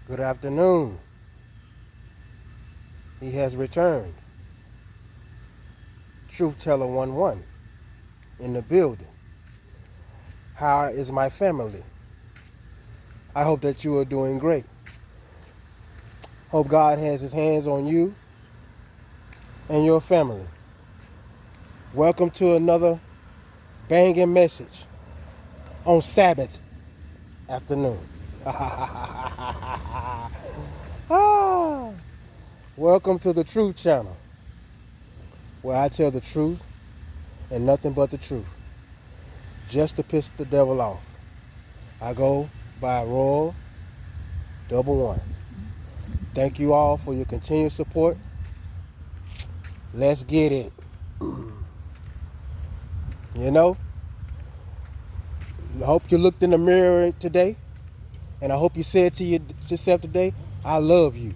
Good afternoon. He has returned. Truth Teller 1-1 in the building. How is my family? I hope that you are doing great. Hope God has his hands on you and your family. Welcome to another banging message on Sabbath afternoon. Welcome to the Truth Channel, where I tell the truth and nothing but the truth, just to piss the devil off. I go by Royal 1. Thank you all for your continued support. Let's get it. You know, I hope you looked in the mirror today, and I hope you said to yourself today, I love you.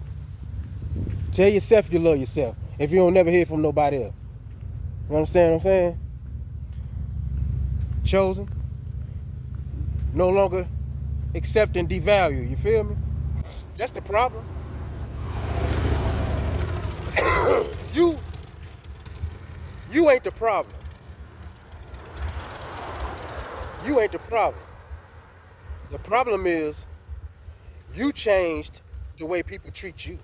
Tell yourself you love yourself if you don't never hear from nobody else. You understand what I'm saying? Chosen, no longer accept and devalue. You feel me? That's the problem. You you ain't the problem. You ain't the problem. The problem is you changed the way people treat you.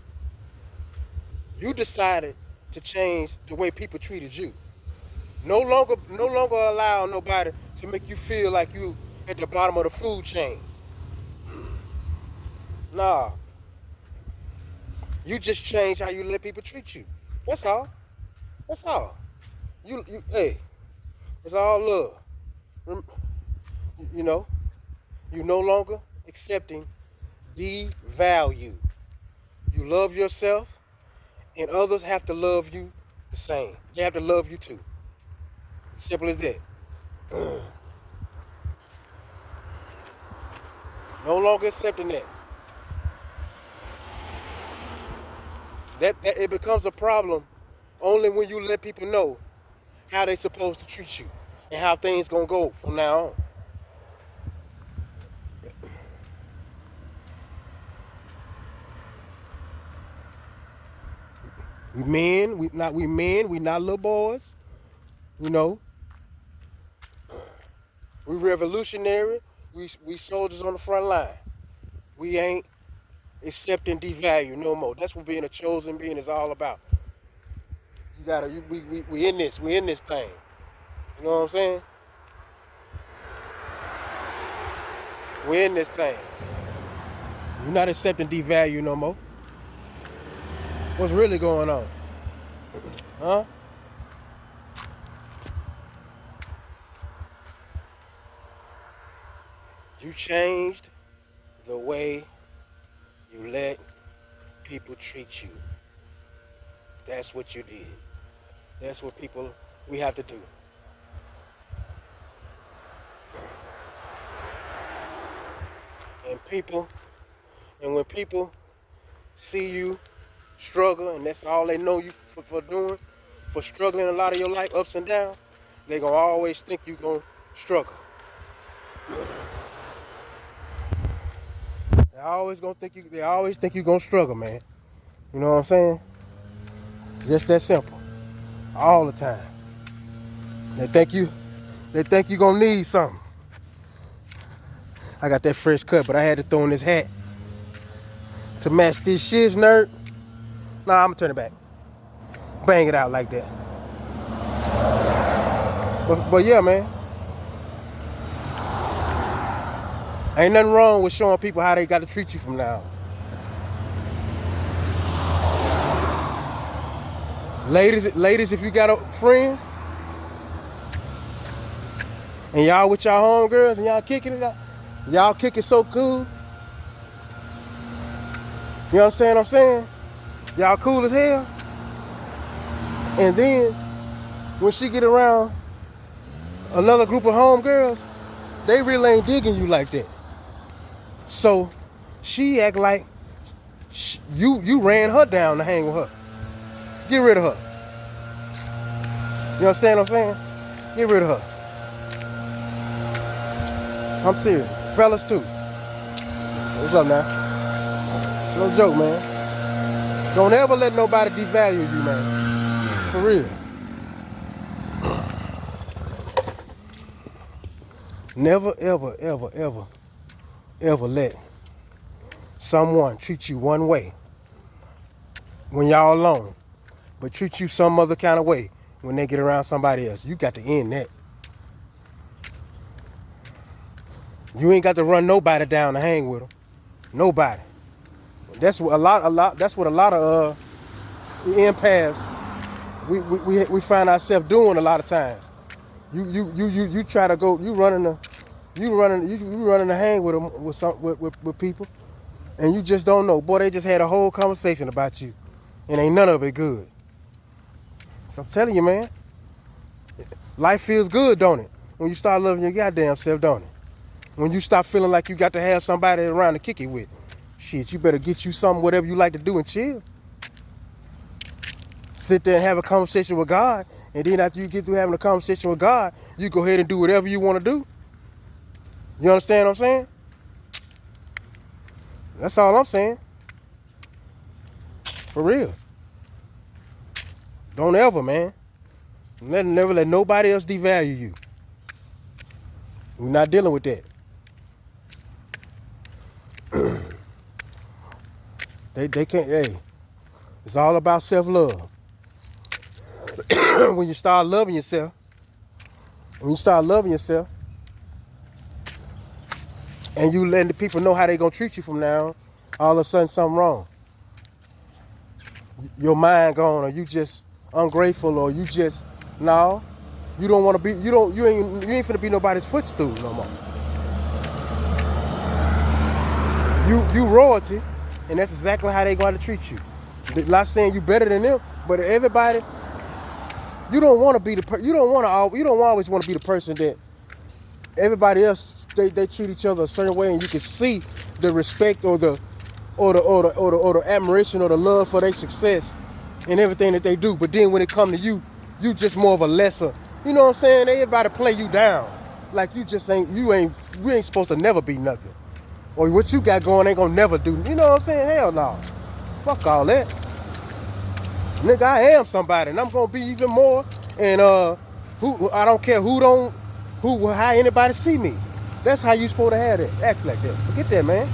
You decided to change the way people treated you. No longer allow nobody to make you feel like you at the bottom of the food chain. Nah, you just change how you let people treat you. That's all. That's all. Hey, it's all love. You know, you no longer accepting devalue. You love yourself, and others have to love you the same. They have to love you too. Simple as that. No longer accepting that. That it becomes a problem only when you let people know how they supposed to treat you and how things gonna go from now on. We not little boys, you know. We revolutionary. We soldiers on the front line. We ain't accepting devalue no more. That's what being a chosen being is all about. You gotta we in this. We in this thing. You know what I'm saying? We in this thing. You're not accepting devalue no more. What's really going on? Huh? You changed the way you let people treat you. That's what you did. That's what we have to do. And when people see you struggle, and that's all they know you for doing, for struggling a lot of your life, ups and downs, they gonna always think you gonna struggle. They always think you gonna struggle, man. You know what I'm saying? It's just that simple. All the time. They think you gonna need something. I got that fresh cut, but I had to throw in this hat to match this shiz nerd. Nah, I'm gonna turn it back. Bang it out like that. But yeah, man. Ain't nothing wrong with showing people how they gotta treat you from now on. Ladies, if you got a friend and y'all with y'all homegirls and y'all kicking it out, y'all kicking so cool. You understand what I'm saying? Y'all cool as hell. And then when she get around another group of homegirls, they really ain't digging you like that. So she act like you ran her down to hang with her. Get rid of her. You understand what I'm saying? Get rid of her. I'm serious. Fellas too. What's up now? No joke, man. Don't ever let nobody devalue you, man. For real. Never, ever, ever, ever, ever let someone treat you one way when y'all alone, but treat you some other kind of way when they get around somebody else. You got to end that. You ain't got to run nobody down to hang with them. Nobody. That's what a lot. That's what a lot of empaths we find ourselves doing a lot of times. You try to go. You running to hang with them with people, and you just don't know. Boy, they just had a whole conversation about you, and ain't none of it good. So I'm telling you, man, life feels good, don't it? When you start loving your goddamn self, don't it? When you stop feeling like you got to have somebody around to kick it with. Shit, you better get you something, whatever you like to do, and chill. Sit there and have a conversation with God, and then after you get through having a conversation with God, you go ahead and do whatever you want to do. You understand what I'm saying? That's all I'm saying. For real. Don't ever, man. Never let nobody else devalue you. We're not dealing with that. They can't, hey, it's all about self-love. When you start loving yourself, and you letting the people know how they gonna treat you from now on, all of a sudden something wrong. Your mind gone, or you just ungrateful, or you just, no, you don't want to be, you ain't finna be nobody's footstool no more. You royalty, and that's exactly how they going to treat you. Not saying you better than them, but everybody, you don't want to be you don't always want to be the person that everybody else they treat each other a certain way, and you can see the respect or the admiration or the love for their success and everything that they do. But then when it come to you, you just more of a lesser. You know what I'm saying? Everybody play you down, like you just ain't supposed to never be nothing, or what you got going ain't gonna never do. You know what I'm saying? Hell no, fuck all that. Nigga, I am somebody, and I'm gonna be even more. And who I don't care how anybody see me. That's how you supposed to have it. Act like that. Forget that, man.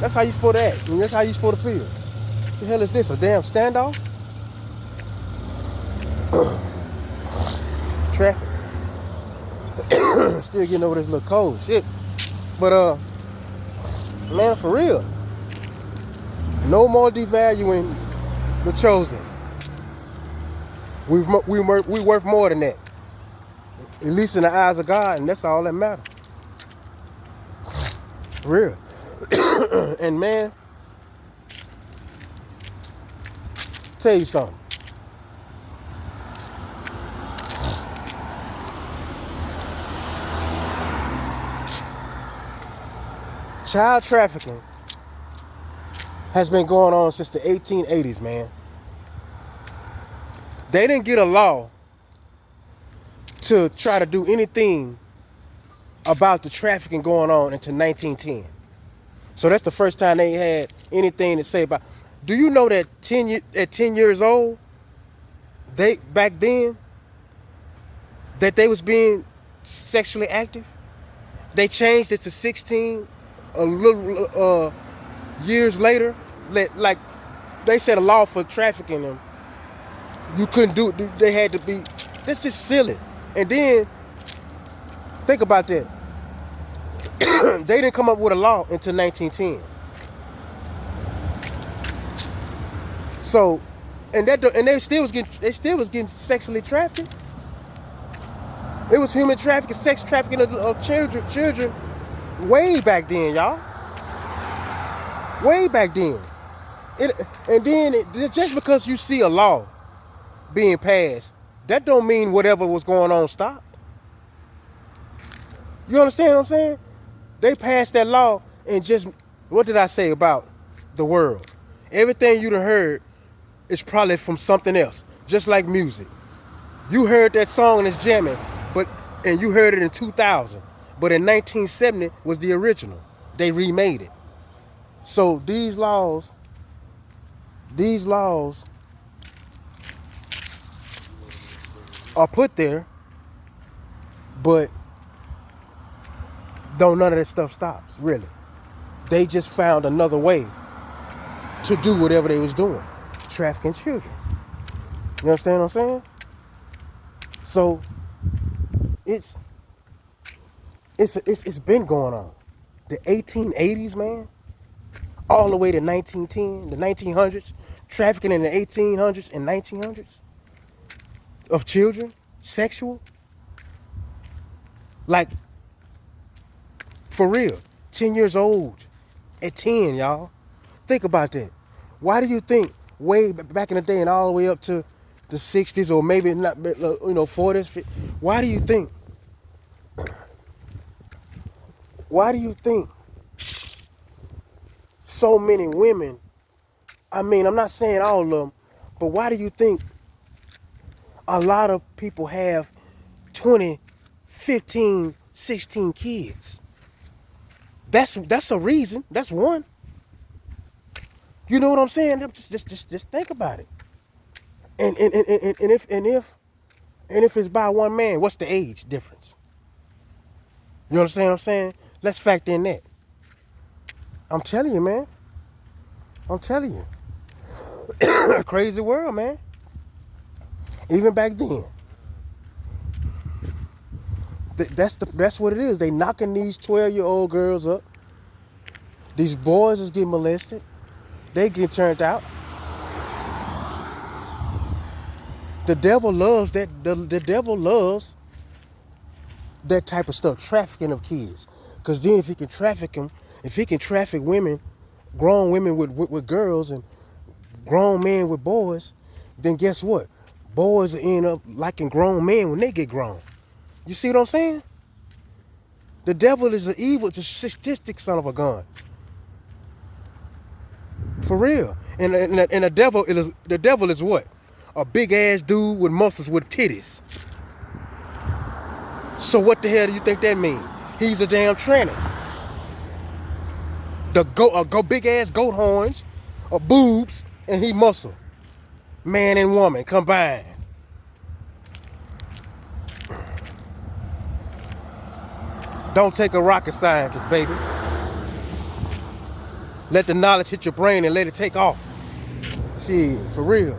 That's how you supposed to act, and that's how you supposed to feel. What the hell is this? A damn standoff? Traffic. Still getting over this little cold shit. But man, for real. No more devaluing the chosen. We worth more than that. At least in the eyes of God, and that's all that matters. For real. And man, tell you something. Child trafficking has been going on since the 1880s, man. They didn't get a law to try to do anything about the trafficking going on until 1910. So that's the first time they had anything to say about. Do you know that at 10 years old, back then, that they was being sexually active? They changed it to 16 a little years later. Like they set a law for trafficking them. You couldn't do it. They had to be. That's just silly. And then think about that. They didn't come up with a law until 1910. So, and they still was getting sexually trafficked. It was human trafficking, sex trafficking of children, way back then, y'all. Way back then. Just because you see a law being passed, that don't mean whatever was going on stopped. You understand what I'm saying? They passed that law, and just, what did I say about the world? Everything you done heard is probably from something else, just like music. You heard that song and it's jamming, and you heard it in 2000, but in 1970 was the original. They remade it. So these laws These laws are put there, but don't none of that stuff stops, really. They just found another way to do whatever they was doing. Trafficking children. You understand what I'm saying? So it's been going on. The 1880s, man, all the way to 1910, the 1900s, trafficking in the 1800s and 1900s of children, sexual. Like, for real, 10 years old at 10, y'all. Think about that. Why do you think way back in the day and all the way up to the 60s or maybe not, 40s, why do you think so many women, I mean, I'm not saying all of them, but why do you think a lot of people have 20, 15, 16 kids? That's a reason. That's one. You know what I'm saying? Just think about it. And if it's by one man, what's the age difference? You understand what I'm saying? Let's factor in that. I'm telling you, man. I'm telling you. A crazy world, man. Even back then. That's what it is. They knocking these 12-year-old girls up. These boys is getting molested. They get turned out. The devil loves that. The devil loves that type of stuff, trafficking of kids. Because then if he can traffic them, if he can traffic women, grown women with girls and grown men with boys, then guess what? Boys will end up liking grown men when they get grown. You see what I'm saying? The devil is an evil, it's a sadistic son of a gun. For real. And the devil is what? A big ass dude with muscles with titties. So what the hell do you think that means? He's a damn tranny. A big ass goat horns, a boobs, and he muscle. Man and woman combined. Don't take a rocket scientist, baby. Let the knowledge hit your brain and let it take off. Shit, for real.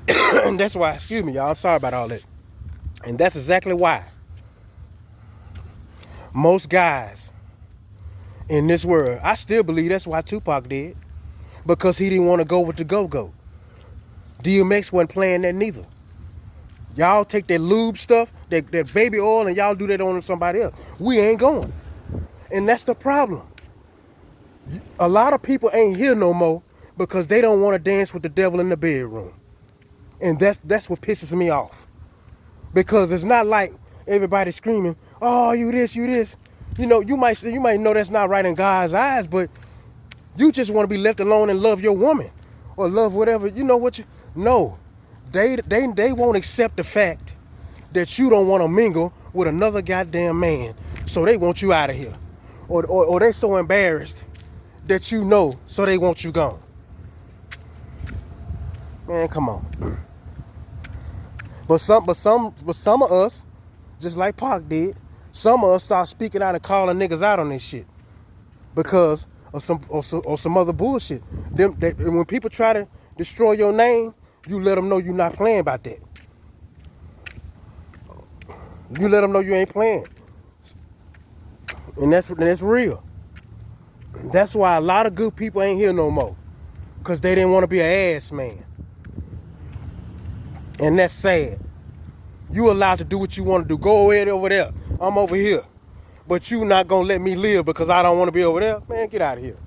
And that's why, excuse me, y'all, I'm sorry about all that. And that's exactly why most guys in this world, I still believe that's why Tupac did. Because he didn't want to go with the go-go. DMX wasn't playing that neither. Y'all take that lube stuff, that baby oil, and y'all do that on somebody else. We ain't going. And that's the problem. A lot of people ain't here no more because they don't want to dance with the devil in the bedroom. And that's what pisses me off. Because it's not like everybody screaming, oh, you this, you this. You know, you might know that's not right in God's eyes, but you just want to be left alone and love your woman. Or love whatever, you know what you... No. They won't accept the fact that you don't want to mingle with another goddamn man. So they want you out of here. Or they're so embarrassed that you know, so they want you gone. Man, come on. But some of us, just like Pac did, some of us start speaking out and calling niggas out on this shit because of some other bullshit. When people try to destroy your name, you let them know you're not playing about that. You let them know you ain't playing, and that's real. That's why a lot of good people ain't here no more, cause they didn't want to be an ass man, and that's sad. You allowed to do what you want to do. Go ahead over there. I'm over here. But you not going to let me live because I don't want to be over there? Man, get out of here.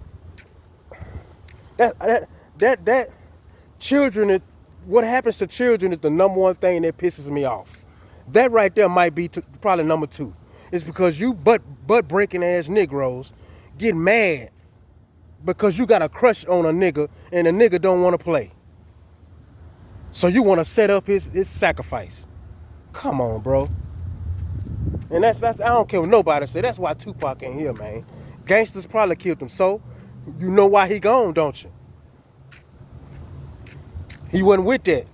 That children, what happens to children is the number one thing that pisses me off. That right there might be probably number two. It's because you butt breaking ass Negroes get mad because you got a crush on a nigga and the nigga don't want to play. So you want to set up his sacrifice. Come on, bro. And that's I don't care what nobody say. That's why Tupac ain't here, man. Gangsters probably killed him. So You know why he gone, don't you? He wasn't with that.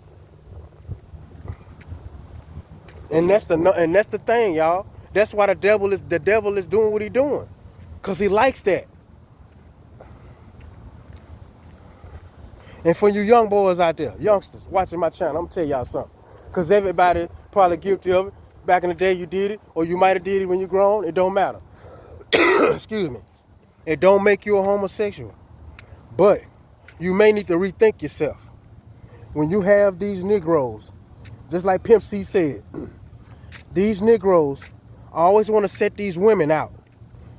And that's the thing, y'all. That's why the devil is doing what he doing. Cause he likes that. And for you young boys out there, youngsters watching my channel, I'm gonna tell y'all something. Cause everybody probably guilty of it. Back in the day you did it, or you might have did it when you grown, it don't matter. Excuse me. It don't make you a homosexual. But you may need to rethink yourself. When you have these Negroes, just like Pimp C said, these Negroes always want to set these women out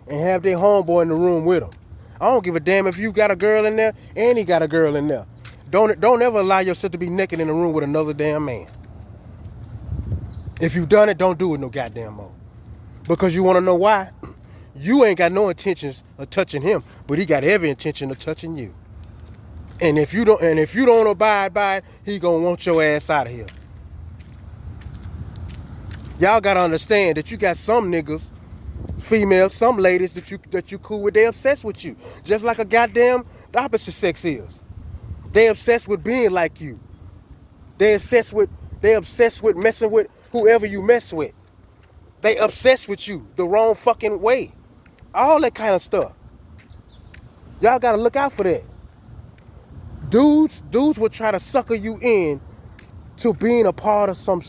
and have their homeboy in the room with them. I don't give a damn if you got a girl in there and he got a girl in there. Don't ever allow yourself to be naked in the room with another damn man. If you done it, don't do it no goddamn more. Because you want to know why? You ain't got no intentions of touching him, but he got every intention of touching you. And if you don't abide by it, he gonna want your ass out of here. Y'all gotta understand that you got some niggas, females, some ladies that you cool with, they obsessed with you. Just like a goddamn the opposite sex is. They obsessed with being like you. They obsessed with messing with whoever you mess with. They obsessed with you the wrong fucking way. All that kind of stuff. Y'all gotta look out for that. Dudes will try to sucker you in to being a part of some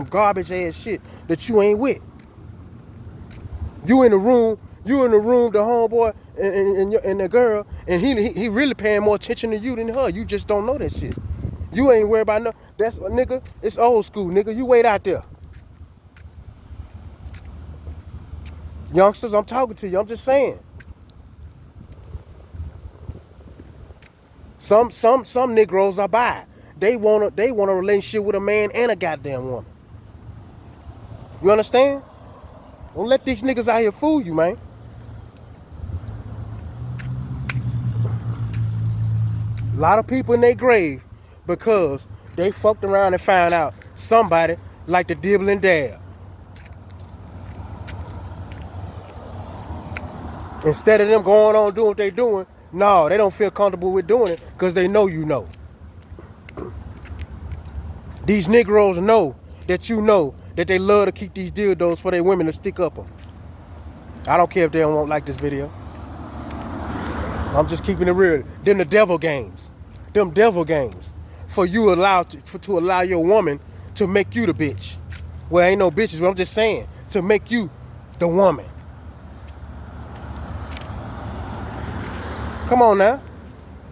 garbage ass shit that you ain't with. You in the room, the homeboy and the girl, and he really paying more attention to you than her. You just don't know that shit. You ain't worried about no. That's nigga. It's old school, nigga. You wait out there. Youngsters, I'm talking to you. I'm just saying. Some Negroes are bi. They want a relationship with a man and a goddamn woman. You understand? Don't let these niggas out here fool you, man. A lot of people in their grave because they fucked around and found out somebody like the dibble and dab. Instead of them going on doing what they doing, no, they don't feel comfortable with doing it because they know you know. These Negroes know that they love to keep these dildos for their women to stick up them. I don't care if they don't like this video. I'm just keeping it real. Them the devil games. Them devil games. For you to allow your woman to make you the bitch. Well, ain't no bitches, but I'm just saying. To make you the woman. Come on now.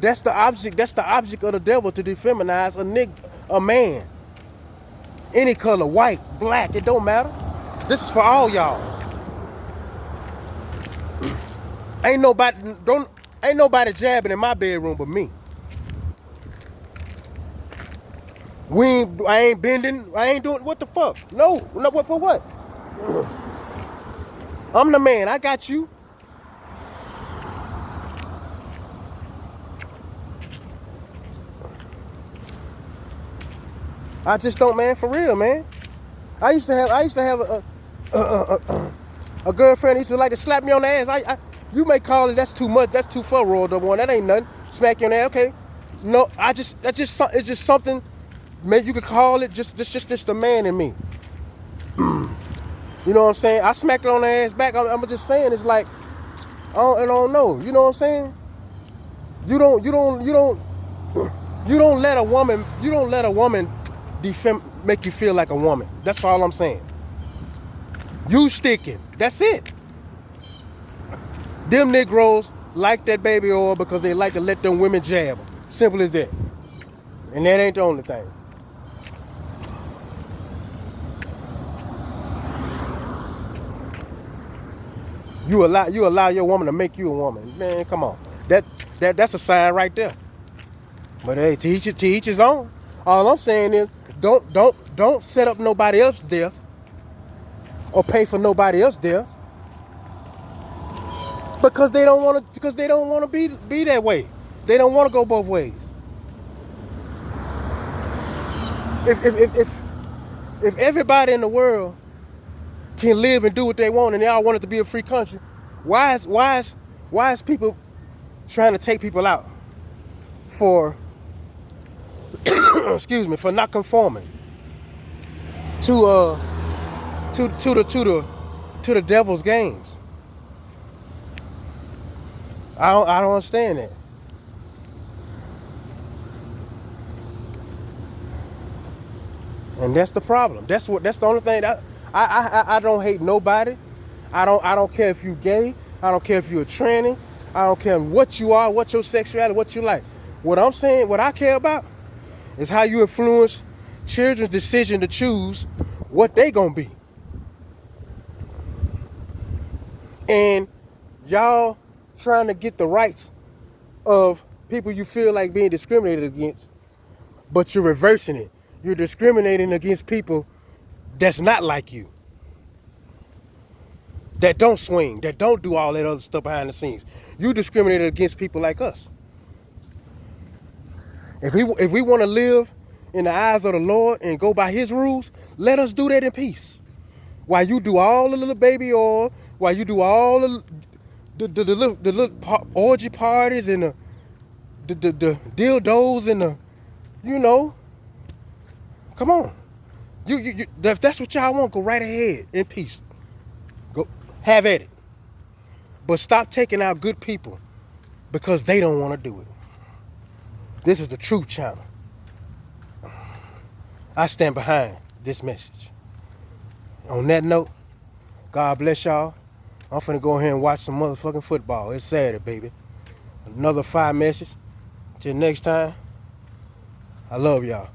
That's the object of the devil, to defeminize a man. Any color, white, black, it don't matter. This is for all y'all. Ain't nobody jabbing in my bedroom but me. I ain't bending. I ain't doing what the fuck. No, what for what? I'm the man. I got you. I just don't, man. For real, man. I used to have a girlfriend who used to like to slap me on the ass. You may call it that's too much. That's too far, Royal Double One. That ain't nothing. Smack you on the ass, okay? No, it's just something. Maybe you could call it just the man in me. You know what I'm saying? I smacked her on the ass back. I'm just saying it's like I don't know. You know what I'm saying? You don't let a woman make you feel like a woman. That's all I'm saying. You sticking. That's it. Them Negroes like that baby oil because they like to let them women jab them. Simple as that. And that ain't the only thing. You allow your woman to make you a woman. Man, come on. That's a sign right there. But hey, to each his own. All I'm saying is don't set up nobody else's death or pay for nobody else's death because they don't want to be that way. They don't want to go both ways. If everybody in the world can live and do what they want and they all want it to be a free country, why is people trying to take people out for excuse me, for not conforming to the devil's games. I don't understand that. And that's the problem. That's the only thing that I don't hate nobody. I don't care if you gay. I don't care if you're a tranny. I don't care what you are, what your sexuality, what you like. What I'm saying, what I care about is how you influence children's decision to choose what they gonna be. And y'all trying to get the rights of people you feel like being discriminated against, but you're reversing it. You're discriminating against people that's not like you, that don't swing, that don't do all that other stuff behind the scenes. You discriminated against people like us. If we want to live in the eyes of the Lord and go by His rules, let us do that in peace. While you do all the little baby oil, while you do all the little orgy parties and the dildos and the, you know, come on. You if that's what y'all want, go right ahead in peace. Go have at it. But stop taking out good people because they don't want to do it. This is the Truth Channel. I stand behind this message. On that note, God bless y'all. I'm finna go ahead and watch some motherfucking football. It's Saturday, baby. Another 5 message. Till next time, I love y'all.